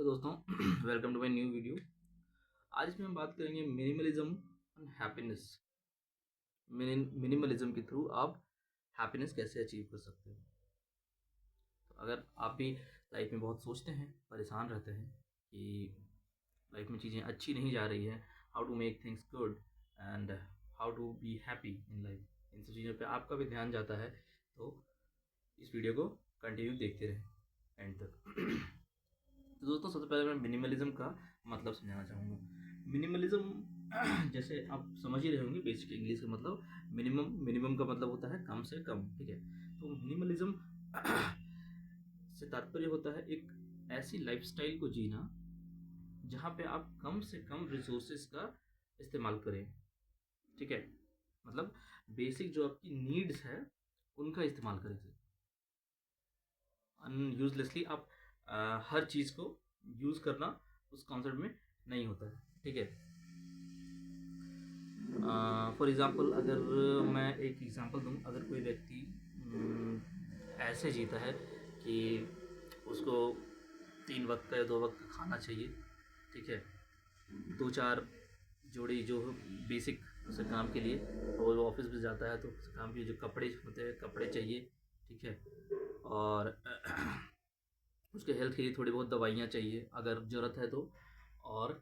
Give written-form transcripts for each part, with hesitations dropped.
Hello दोस्तों, welcome to my new video. आज इसमें हम बात करेंगे मिनिमलिज्म एंड हैप्पीनेस। मिनिमलिज्म के थ्रू आप हैप्पीनेस कैसे अचीव कर सकते हो। तो अगर आप भी लाइफ में बहुत सोचते हैं, परेशान रहते हैं कि लाइफ में चीज़ें अच्छी नहीं जा रही है, how to make things good and how to be happy in life, इन सब चीज़ों पे आपका भी ध्यान जाता है, तो इस वीडियो को कंटिन्यू देखते रहें एंड तक। तो दोस्तों, सबसे पहले मैं मिनिमलिज्म का मतलब समझाना चाहूँगा। मिनिमलिज्म जैसे आप समझ ही रहे होंगे, बेसिक इंग्लिश का मतलब मिनिमम का मतलब होता है कम से कम। ठीक है, तो मिनिमलिज्म से तात्पर्य होता है एक ऐसी लाइफस्टाइल को जीना जहाँ पे आप कम से कम रिसोर्सेज का इस्तेमाल करें। ठीक है, मतलब बेसिक जो आपकी नीड्स है उनका इस्तेमाल करें। अनयूजलेसली आप हर चीज़ को यूज़ करना उस कॉन्सेप्ट में नहीं होता है। ठीक है, फॉर एग्ज़ाम्पल अगर मैं एक एग्ज़ाम्पल दूँ, अगर कोई व्यक्ति ऐसे जीता है कि उसको 3 वक्त का या 2 वक्त का खाना चाहिए। ठीक है, 2-4 जोड़ी जो बेसिक उसे काम के लिए, और वो ऑफिस भी जाता है तो उसे काम के जो कपड़े होते हैं कपड़े चाहिए। ठीक है, और उसके हेल्थ के लिए थोड़ी बहुत दवाइयाँ चाहिए अगर ज़रूरत है तो। और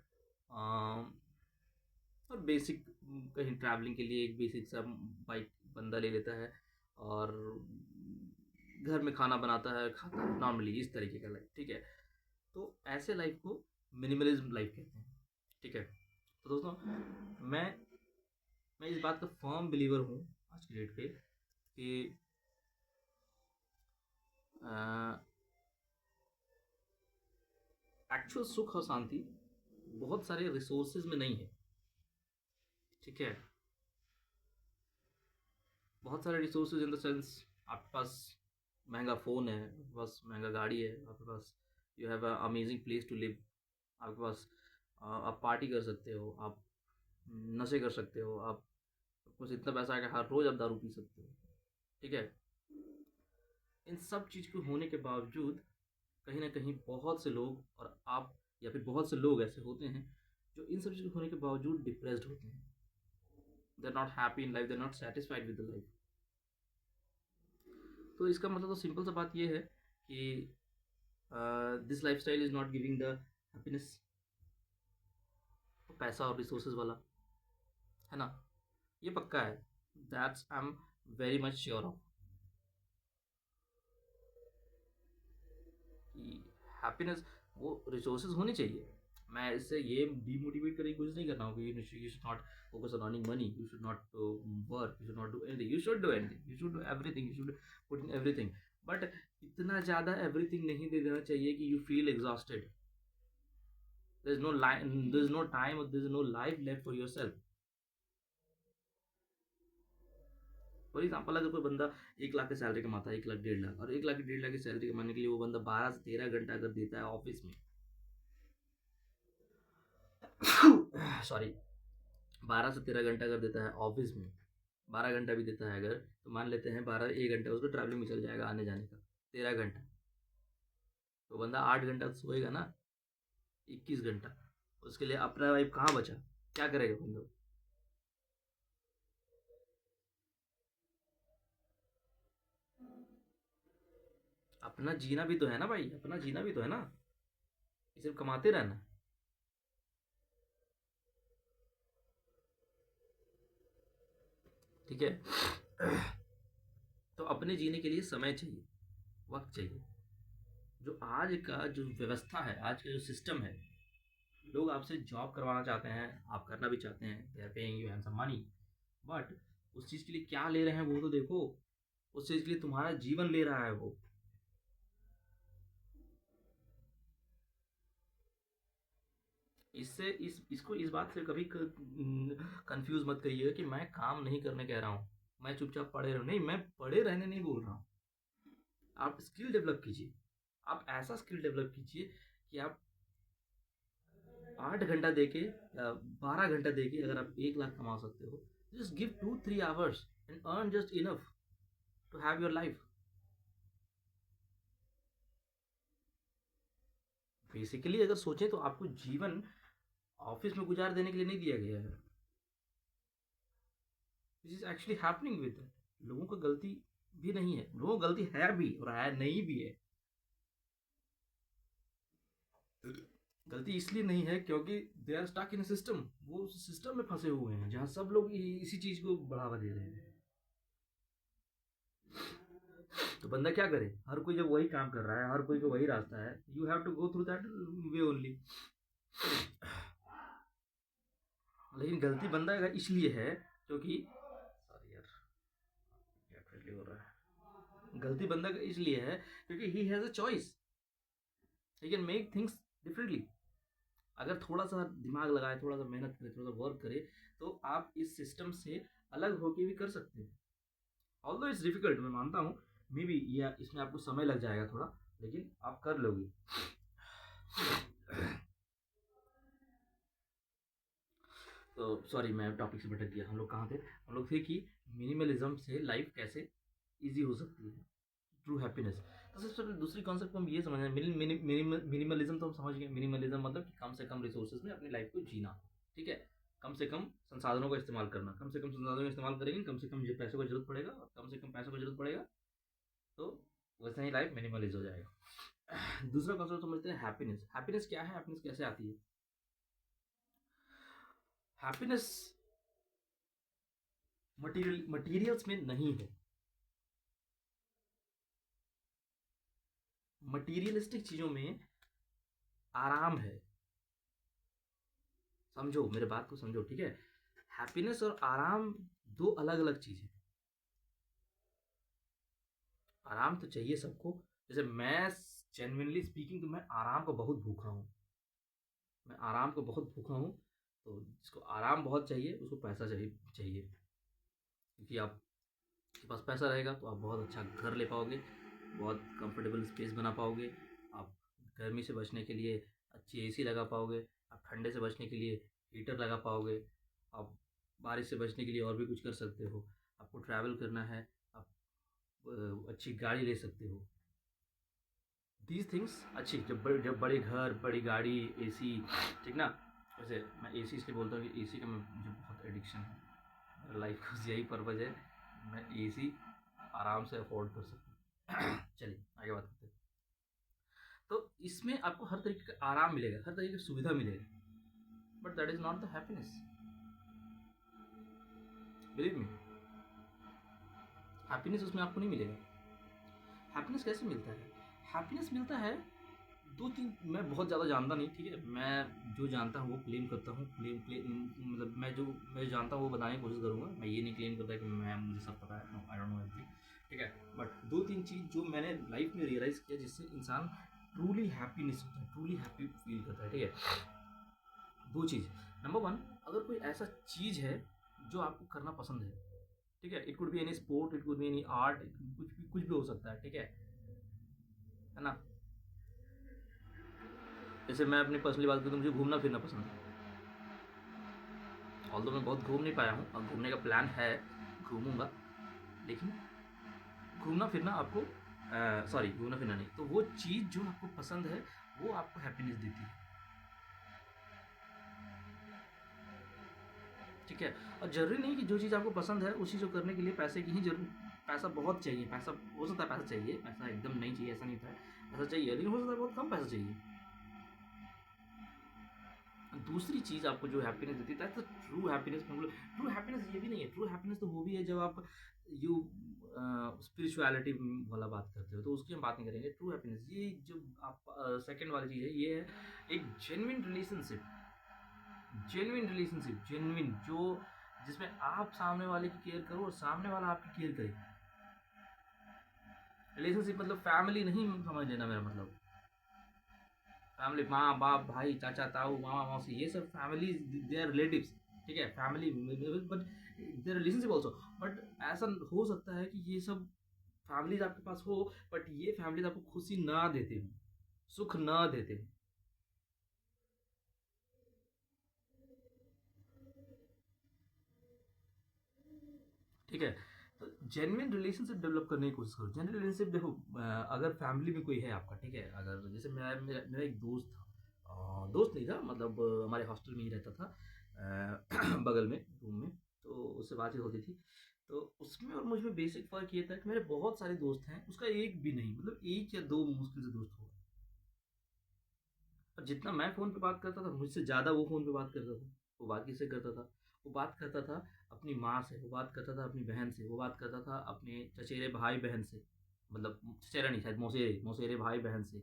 और बेसिक कहीं ट्रैवलिंग के लिए एक बेसिक सा बाइक बंदा ले लेता है, और घर में खाना बनाता है, खाता है नॉर्मली, इस तरीके का लाइफ। ठीक है, तो ऐसे लाइफ को मिनिमलिज्म लाइफ कहते हैं। ठीक है, तो दोस्तों, मैं इस बात का फर्म बिलीवर हूँ आज की डेट पे कि एक्चुअल सुख और शांति बहुत सारे रिसोर्सेज में नहीं है। ठीक है, बहुत सारे रिसोर्सेज इन द सेंस, आपके पास महंगा फ़ोन है, आपके पास महंगा गाड़ी है, आपके पास you have a amazing place to live, आपके पास आप पार्टी कर सकते हो, आप नशे कर सकते हो, आप कुछ इतना पैसा है कि हर रोज़ आप दारू पी सकते हो। ठीक है, इन सब चीज़ के होने के बावजूद कहीं ना कहीं बहुत से लोग, और आप या फिर बहुत से लोग ऐसे होते हैं जो इन सब चीज़ के होने के बावजूद डिप्रेस्ड होते हैं। They are not happy in life, they are not satisfied with the life. तो इसका मतलब तो सिंपल सा बात ये है कि this life style is not giving the happiness, पैसा और रिसोर्सेज वाला, है ना, ये पक्का है। That's I am very much sure of कि हैप्पीनेस वो रिसोर्सेज होनी चाहिए। मैं इससे ये डीमोटिवेट करके कुछ नहीं कर रहा हूँ कि you should not focus on earning money, you should not work, you should not do anything, you should do anything, you should do everything, you should put in everything, but इतना ज़्यादा everything नहीं दे देना चाहिए कि you feel exhausted. there is no time, or there is no life left for yourself. For example, अगर कोई बंदा 1 लाख की सैलरी कमाता है, 1 लाख 1.5 लाख, और 1 लाख 1.5 लाख की सैलरी कमाने के लिए वो बंदा 12 से 13 घंटा अगर देता है ऑफिस में, सॉरी, 12 से 13 घंटा अगर देता है ऑफिस में, 12 घंटा भी देता है अगर, तो मान लेते हैं 1 घंटा उसको ट्रैवलिंग में चल जाएगा आने जाने का, 13 घंटा, तो बंदा 8 घंटा तो सोएगा ना, 21 घंटा। उसके लिए अपना लाइफ कहाँ बचा, क्या करेगा बंदा। अपना जीना भी तो है ना भाई, अपना जीना भी तो है ना, ये सिर्फ कमाते रहना। ठीक है, तो अपने जीने के लिए समय चाहिए, वक्त चाहिए। जो आज का जो व्यवस्था है, आज का जो सिस्टम है, लोग आपसे जॉब करवाना चाहते हैं, आप करना भी चाहते हैं, they are paying you handsome money, but उस चीज़ के लिए क्या ले रहे हैं वो तो देखो। उस चीज़ के लिए तुम्हारा जीवन ले रहा है वो। इससे इसको इस बात से कभी कंफ्यूज मत करिएगा कि मैं काम नहीं करने कह रहा हूँ, मैं चुपचाप पड़े रहूँ, नहीं, मैं पड़े रहने नहीं बोल रहा हूँ। आप स्किल डेवलप कीजिए, आप ऐसा स्किल डेवलप कीजिए कि आप 8 घंटा दे के या 12 घंटा दे के अगर आप 1 लाख कमा सकते हो, just give 2-3 hours and earn just enough to have your life. Basically अगर सोचें तो आपको जीवन ऑफिस में गुजार देने के लिए नहीं दिया गया है। This is actually happening with लोगों का गलती भी नहीं है, लोगों का गलती है भी और है नहीं भी है। गलती इसलिए नहीं है क्योंकि they are stuck in system, वो सिस्टम में फंसे हुए हैं जहां सब लोग इसी चीज को बढ़ावा दे रहे हैं। तो बंदा क्या करे, हर कोई जब वही काम कर रहा है, हर कोई को वही रास्ता है, you have to go through that way only. लेकिन गलती बंदा का इसलिए है क्योंकि सॉरी यार क्या हो रहा है, गलती बंदा का इसलिए है क्योंकि he has a choice, he can make things differently. अगर थोड़ा सा दिमाग लगाए, थोड़ा सा मेहनत करे, थोड़ा सा वर्क करे, तो आप इस सिस्टम से अलग होके भी कर सकते हैं। ऑल्दो इट्स डिफिकल्ट, मैं मानता हूँ, मे बी या इसमें आपको समय लग जाएगा थोड़ा, लेकिन आप कर लोगे। तो सॉरी मैं टॉपिक से भटक गया। हम लोग कहाँ थे? हम लोग थे कि मिनिमलिज्म से लाइफ कैसे इजी हो सकती है, ट्रू हैप्पीनेस। तो सबसे पहले दूसरी कॉन्सेप्ट को हम ये समझ रहे हैं, मिनिमलिज्म तो हम समझ गए। मिनिमलिज्म मतलब कि कम से कम रिसोर्सेज में अपनी लाइफ को जीना, ठीक है। कम से कम संसाधनों का इस्तेमाल करना, कम से कम संसाधनों का इस्तेमाल करेंगे, कम से कम पैसों की जरूरत पड़ेगा, और कम से कम पैसों की जरूरत पड़ेगा, तो वैसे ही लाइफ मिनिमलाइज हो जाएगा। दूसरा कॉन्सेप्ट समझते हैं हैप्पीनेस। हैप्पीनेस क्या है, हैप्पीनेस कैसे आती है? हैप्पीनेस मटीरियल्स में नहीं है। मटीरियलिस्टिक चीजों में आराम है। समझो मेरे बात को, समझो, ठीक है। हैप्पीनेस और आराम दो अलग अलग चीज है। आराम तो चाहिए सबको। जैसे मैं जेन्युइनली स्पीकिंग, तो मैं आराम को बहुत भूखा हूँ। मैं आराम को बहुत भूखा हूँ। तो जिसको आराम बहुत चाहिए उसको पैसा चाहिए, क्योंकि आपके पास पैसा रहेगा तो आप बहुत अच्छा घर ले पाओगे, बहुत कंफर्टेबल स्पेस बना पाओगे, आप गर्मी से बचने के लिए अच्छी एसी लगा पाओगे, आप ठंडे से बचने के लिए हीटर लगा पाओगे, आप बारिश से बचने के लिए और भी कुछ कर सकते हो। आपको ट्रैवल करना है, आप अच्छी गाड़ी ले सकते हो। दीज थिंग्स अच्छी, जब बड़े घर, बड़ी गाड़ी, एसी, ठीक ना। वैसे मैं एसी इसलिए बोलता हूँ कि एसी का मुझे बहुत एडिक्शन है। मेरा लाइफ का यही पर्पज़ है, मैं एसी आराम से अफोर्ड कर सकूँ। चलिए आगे बात करते हैं। तो इसमें आपको हर तरीके का आराम मिलेगा, हर तरीके की सुविधा मिलेगा, but that is not the happiness. Believe me, happiness उसमें आपको नहीं मिलेगा। हैप्पीनेस कैसे मिलता है? हैप्पीनेस मिलता है दो तीन, मैं बहुत ज़्यादा जानता नहीं, ठीक है। मैं जो जानता हूँ वो क्लेम करता हूँ, मतलब मैं जानता हूँ वो बताने की कोशिश करूँगा। मैं ये नहीं क्लेम करता कि मैं मुझे सब पता है, no, I don't know everything, ठीक है। बट दो तीन चीज़ जो मैंने लाइफ में रियलाइज़ किया जिससे इंसान ट्रूली हैप्पीनेस होता है, ट्रूली हैप्पी फील करता है, ठीक है। दो चीज़। नंबर वन, अगर कोई ऐसा चीज़ है जो आपको करना पसंद है, ठीक है। It could be any sport, it could be any art, कुछ भी हो सकता है, ठीक है ना। जैसे मैं अपनी पर्सनली बात करूँ तो मुझे घूमना फिरना पसंद है। ऑल्दो मैं बहुत घूम नहीं पाया हूँ, और घूमने का प्लान है, घूमूंगा। लेकिन घूमना फिरना आपको सॉरी, घूमना फिरना नहीं, तो वो चीज़ जो आपको पसंद है वो आपको हैप्पीनेस देती है, ठीक है। और जरूरी नहीं कि जो चीज़ आपको पसंद है उस चीज़ को करने के लिए पैसे की ही जरूर, पैसा बहुत चाहिए, पैसा हो सकता है, पैसा चाहिए, पैसा एकदम नहीं चाहिए ऐसा नहीं था, पैसा चाहिए, लेकिन हो सकता है बहुत कम पैसा चाहिए। दूसरी चीज़ आपको जो हैप्पीनेस देती है, दैट्स ट्रू हैप्पीनेस। मतलब ट्रू हैप्पीनेस ये भी नहीं है, ट्रू हैप्पीनेस तो वो भी है जब आप यू स्पिरिचुअलिटी वाला बात करते हो, तो उसकी हम बात नहीं करेंगे। ट्रू हैप्पीनेस ये जो आप सेकंड वाली चीज़ है, ये है एक genuine relationship. Genuine relationship, genuine, जो जिसमें आप सामने वाले की केयर करो और सामने वाला आपकी केयर करे। रिलेशनशिप मतलब फैमिली नहीं समझ लेना, मेरा मतलब फैमिली माँ बाप भाई चाचा ताऊ मामा मौसी, ये सब फैमिली, दे आर रिलेटिव्स, ठीक है। Family but their relationship also. But ऐसा हो सकता है कि ये सब फैमिलीज आपके पास हो, बट ये फैमिलीज आपको खुशी ना देते हो, सुख ना देते हो, ठीक है। तो जेन्युइन रिलेशनशिप डेवलप करने की कोशिश करो। जेन्युइन रिलेशनशिप देखो, अगर फैमिली में कोई है आपका, ठीक है, अगर जैसे मेरा एक दोस्त था, दोस्त नहीं था मतलब, हमारे हॉस्टल में ही रहता था, बगल में रूम में, तो उससे बातचीत होती थी। तो उसमें और मुझ में बेसिक फ़र्क ये था कि मेरे बहुत सारे दोस्त हैं, उसका एक भी नहीं, मतलब एक या दो मुश्किल से दोस्त होगा। और जितना मैं फ़ोन पे बात करता था, मुझसे ज़्यादा वो फ़ोन पे बात करता था। वो बात किससे करता था? वो बात करता था अपनी माँ से, वो बात करता था अपनी बहन से, वो बात करता था अपने चचेरे भाई-बहन से। मतलब चचेरा नहीं, शायद मौसेरे मौसेरे भाई-बहन से।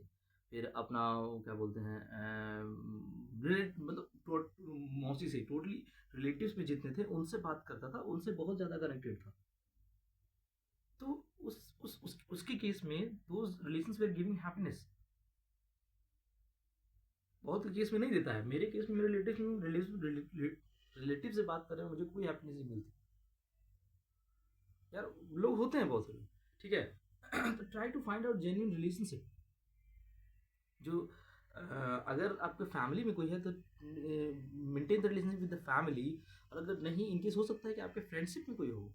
फिर अपना वो क्या बोलते हैं, मतलब मौसी से, टोटली रिलेटिव्स में जितने थे उनसे बात करता था, उनसे बहुत ज़्यादा कनेक्टेड था। तो उसके केस में those relations were giving happiness. बहुत के केस में नहीं देता है। मेरे केस में मेरे रिलेटिव से बात कर रहे हैं, मुझे कोई हैप्पीनेस नहीं मिलती। यार लोग होते हैं बहुत सारे, ठीक है। तो try to find out genuine relationship. जो अगर आपके फैमिली में कोई है तो maintain the relationship with the family. और अगर नहीं, इनकेस हो सकता है कि आपके फ्रेंडशिप में कोई हो।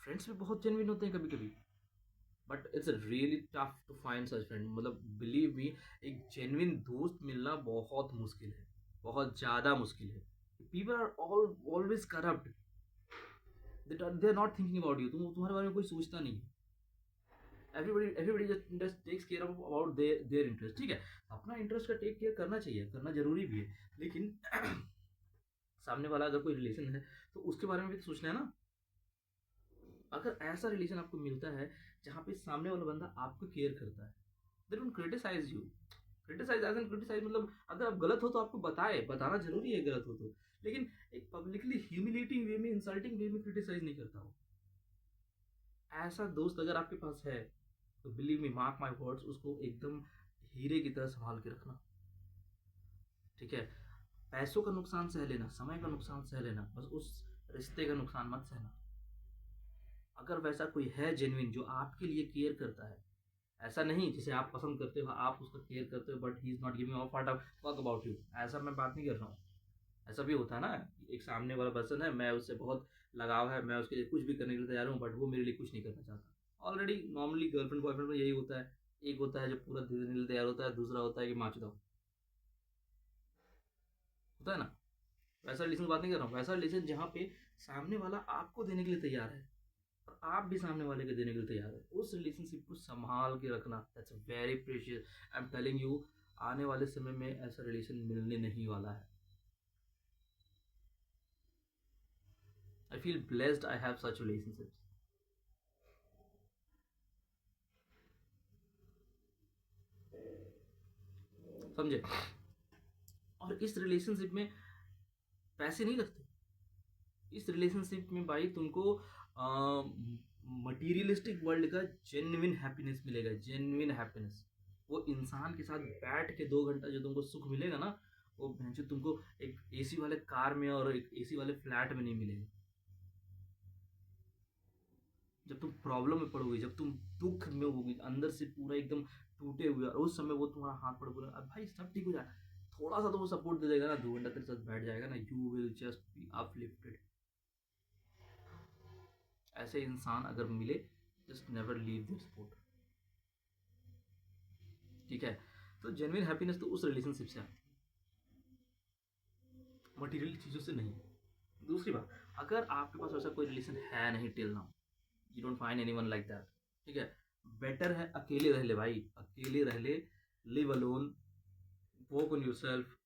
फ्रेंड्स भी बहुत जेन्युइन होते हैं कभी कभी, but it's really tough to find such friend. मतलब बिलीव मी, एक जेन्युइन दोस्त मिलना बहुत मुश्किल है, बहुत ज़्यादा मुश्किल है। People are always corrupt, they are not thinking about you, तुम्हारे बारे में कोई सोचता नहीं है। Everybody just takes care about their interest, ठीक है। अपना इंटरेस्ट का टेक केयर करना चाहिए, करना जरूरी भी है, लेकिन सामने वाला अगर कोई रिलेशन है तो उसके बारे में भी तो सोचना है ना। अगर ऐसा रिलेशन आपको मिलता है जहाँ पे सामने वाला बंदा आपको केयर करता है, they don't criticise you. Criticise as an criticise मतलब अगर आप गलत हो तो आपको बताए, बताना जरूरी है गलत हो तो, लेकिन एक पब्लिकली ह्यूमिलेटिंग वे में, इंसल्टिंग वे में क्रिटिसाइज नहीं करता हो। ऐसा दोस्त अगर आपके पास है तो believe me, mark my words, उसको एकदम हीरे की तरह संभाल के रखना, ठीक है। पैसों का नुकसान सह लेना, समय का नुकसान सह लेना, बस उस रिश्ते का नुकसान मत सहना। अगर वैसा कोई है जेन्युइन जो आपके लिए केयर करता है, ऐसा नहीं जिसे आप पसंद करते हो, आप उसका केयर करते हो but he is not giving a fuck about you, ऐसा मैं बात नहीं कर रहा हूँ। ऐसा भी होता है ना, एक सामने वाला पर्सन है, मैं उससे बहुत लगाव है, मैं उसके लिए कुछ भी करने के लिए तैयार हूँ, बट वो मेरे लिए कुछ नहीं करना चाहता। ऑलरेडी नॉर्मली गर्लफ्रेंड बॉयफ्रेंड में यही होता है। एक होता है जो पूरा देने के लिए तैयार होता है, दूसरा होता है कि मार दो, होता है ना। वैसा रिलेशन की बात नहीं कर रहा हूँ, वैसा रिलेशन जहाँ पे सामने वाला आपको देने के लिए तैयार है और आप भी सामने वाले के देने के लिए तैयार है, उस रिलेशनशिप को संभाल के रखना, that's very precious. I am telling you, आने वाले समय में ऐसा रिलेशन मिलने नहीं वाला है। I feel blessed I have such relationships, समझे। और इस रिलेशनशिप में पैसे नहीं लगते। इस रिलेशनशिप में भाई तुमको मटीरियलिस्टिक वर्ल्ड का जेन्युइन हैप्पीनेस मिलेगा, जेन्युइन हैप्पीनेस। वो इंसान के साथ बैठ के 2 घंटा जो तुमको सुख मिलेगा ना, वो भैंचो तुमको एक एसी वाले कार में और एक एसी वाले फ्लैट में नहीं मिलेगा। जब तुम प्रॉब्लम में पड़ोगे, जब तुम दुख में होगी अंदर से पूरा एकदम टूटे हुए, और उस समय वो तुम्हारा हाथ पकड़ बोला अब भाई सब ठीक हो जाए, थोड़ा सा तो वो सपोर्ट दे देगा ना, 2 घंटा तेरे साथ बैठ जाएगा ना, you will just be uplifted. ऐसे इंसान अगर मिले, just never leave this support, ठीक है। तो जेन्युइन हैप्पीनेस तो उस रिलेशनशिप से है, मटेरियल चीज़ों से नहीं। दूसरी बात, अगर आपके पास ऐसा कोई रिलेशन है नहीं till now, you don't find anyone like that, ठीक है, बेटर है अकेले रह ले भाई, अकेले रह ले, live alone, work on your self,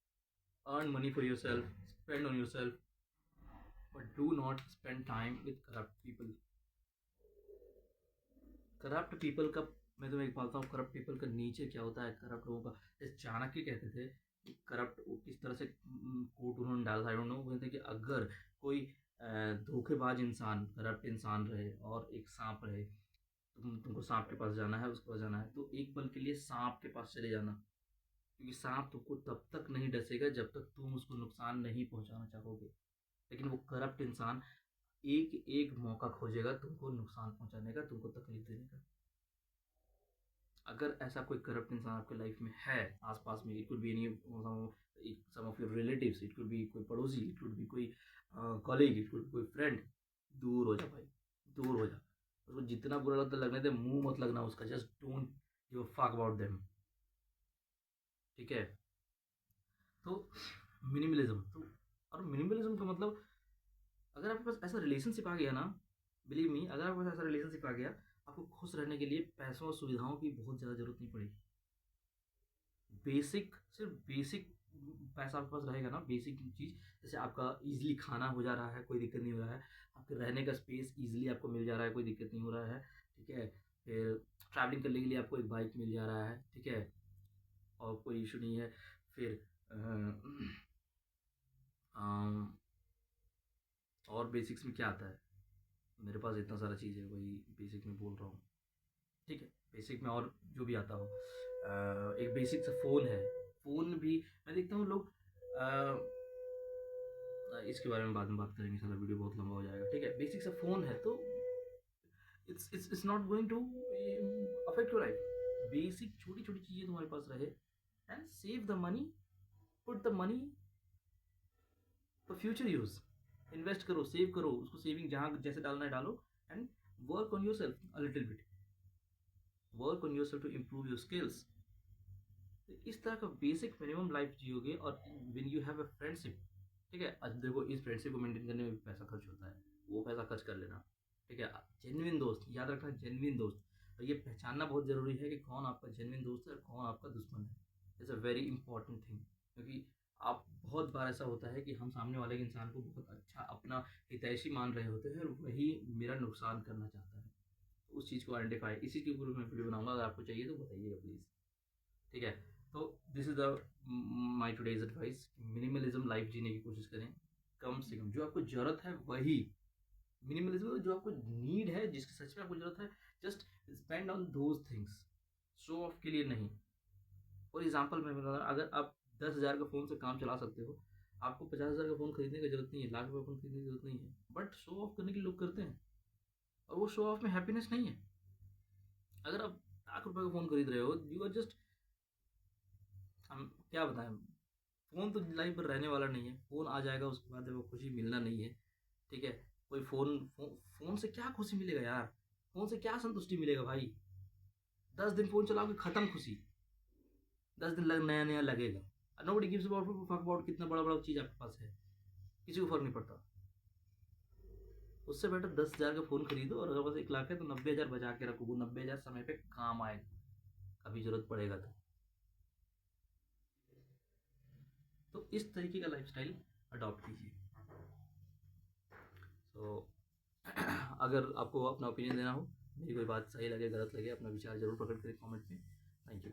earn money for your self, spend on your self, but do not spend time with corrupt people. Corrupt people का, मैं तुम्हें एक बताता हूँ, करप्ट पीपल का नीचे क्या होता है, करप्ट लोगों का। जैसे चाणक्य कहते थे कि करप्ट किस तरह से कोट उन्होंने डाला था, आई डोंट नो, वो कहते हैं कि अगर कोई धोखेबाज इंसान, करप्ट इंसान रहे और एक सांप रहे, तुमको सांप के पास जाना है, उसके पास जाना है, तो एक पल के लिए सांप के पास चले जाना, क्योंकि सांप तुमको तब तक नहीं डसेगा जब तक तुम उसको नुकसान नहीं पहुंचाना चाहोगे। लेकिन वो करप्ट इंसान एक एक मौका खोजेगा तुमको नुकसान पहुंचाने का, तुमको तकलीफ देने का। अगर ऐसा कोई करप्ट इंसान आपके लाइफ में है आसपास में, it could be any some of your relatives, it could be कोई पड़ोसी, इट कुड बी कोई कॉलीग, इट कुड बी कोई फ्रेंड, दूर हो जा भाई, दूर हो जा। उसको जितना बुरा लगता है लगने दे, मुँह मत लगना उसका, just don't give a fuck about them, ठीक है? तो मिनिमलिज़्म तो, और मिनिमलिज़्म का मतलब, अगर आपके पास ऐसा रिलेशनशिप आ गया ना, बिलीव मी, अगर आपके पास ऐसा रिलेशनशिप आ गया, आपको खुश रहने के लिए पैसों और सुविधाओं की बहुत ज़्यादा ज़रूरत नहीं पड़ेगी। बेसिक, सिर्फ बेसिक पैसा आपके पास रहेगा ना, बेसिक चीज़, जैसे आपका ईज़िली खाना हो जा रहा है, कोई दिक्कत नहीं हो रहा है, आपके रहने का स्पेस ईज़िली आपको मिल जा रहा है, कोई दिक्कत नहीं हो रहा है, ठीक है? फिर ट्रैवलिंग करने के लिए आपको एक बाइक मिल जा रहा है, ठीक है? और कोई इश्यू नहीं है। फिर और बेसिक्स में क्या आता है? मेरे पास इतना सारा चीज़ है, वही बेसिक में बोल रहा हूँ, ठीक है? बेसिक में और जो भी आता हो, एक बेसिक सा फ़ोन है, फ़ोन भी मैं देखता हूँ लोग, इसके बारे में बाद में बात करेंगे, सारा वीडियो बहुत लंबा हो जाएगा, ठीक है? बेसिक सा फ़ोन है तो it's not going to affect your life. Basic छोटी-छोटी चीज़ें तुम्हारे पास रहे, and save the money, put the money for future use. Invest करो, सेव करो, उसको सेविंग जहाँ जैसे डालना है डालो, and work on yourself a little bit, work on yourself to improve your skills. इस तरह का बेसिक मिनिमम लाइफ जियोगे, और when you have a friendship, ठीक है? अब देखो, इस फ्रेंडशिप को मेंटेन करने में भी पैसा खर्च होता है, वो पैसा खर्च कर लेना, ठीक है? जेन्युइन दोस्त याद रखना, जेन्युइन दोस्त, और ये पहचानना बहुत ज़रूरी है कि कौन आपका जेन्युइन दोस्त है और कौन आपका दुश्मन है। It's a very important thing, क्योंकि आप, बहुत बार ऐसा होता है कि हम सामने वाले इंसान को बहुत अच्छा अपना हितैषी मान रहे होते हैं, और वही मेरा नुकसान करना चाहता है। तो उस चीज़ को आइडेंटिफाई, इसी के ऊपर मैं वीडियो बनाऊंगा, अगर आपको चाहिए तो बताइएगा प्लीज़, ठीक है? तो this is the my today's advice, minimalism life जीने की कोशिश करें, कम से कम जो आपको ज़रूरत है वही। मिनिमलिज्म जो आपको नीड है, जिसकी सच में आपको ज़रूरत है, just spend on those things, show off के लिए नहीं। फॉर एग्जाम्पल मैं बता रहा हूँ, अगर आप 10,000 का फ़ोन से काम चला सकते हो, आपको 50,000 का फ़ोन खरीदने की जरूरत नहीं है, लाख रुपये का फ़ोन खरीदने की जरूरत नहीं है, बट शो ऑफ करने के लिए लोग करते हैं, और वो शो ऑफ में हैप्पीनेस नहीं है। अगर आप लाख रुपये का फ़ोन खरीद रहे हो, यू आर जस्ट, हम क्या बताएं, फ़ोन तो लाइफ भर रहने वाला नहीं है, फ़ोन आ जाएगा, उसके बाद वो खुशी मिलना नहीं है, ठीक है? कोई फ़ोन से क्या खुशी मिलेगा यार? फ़ोन से क्या संतुष्टि मिलेगा भाई? 10 दिन फ़ोन चलाओगे, खत्म खुशी। 10 दिन नया नया लगेगा, nobody gives about fuck about कितना बड़ा बड़ा चीज़ आपके पास है, किसी को फर्क नहीं पड़ता। उससे बेटर 10,000 का फ़ोन खरीदो, और अगर बस 1 लाख है तो 90,000 बचा के रखो, वो 90,000 समय पे काम आएगा, कभी जरूरत पड़ेगा तो इस तरीके का लाइफस्टाइल अडॉप्ट कीजिए। तो अगर आपको अपना ओपिनियन देना हो, मेरी कोई बात सही लगे गलत लगे, अपना विचार जरूर प्रकट करें कमेंट में। Thank you.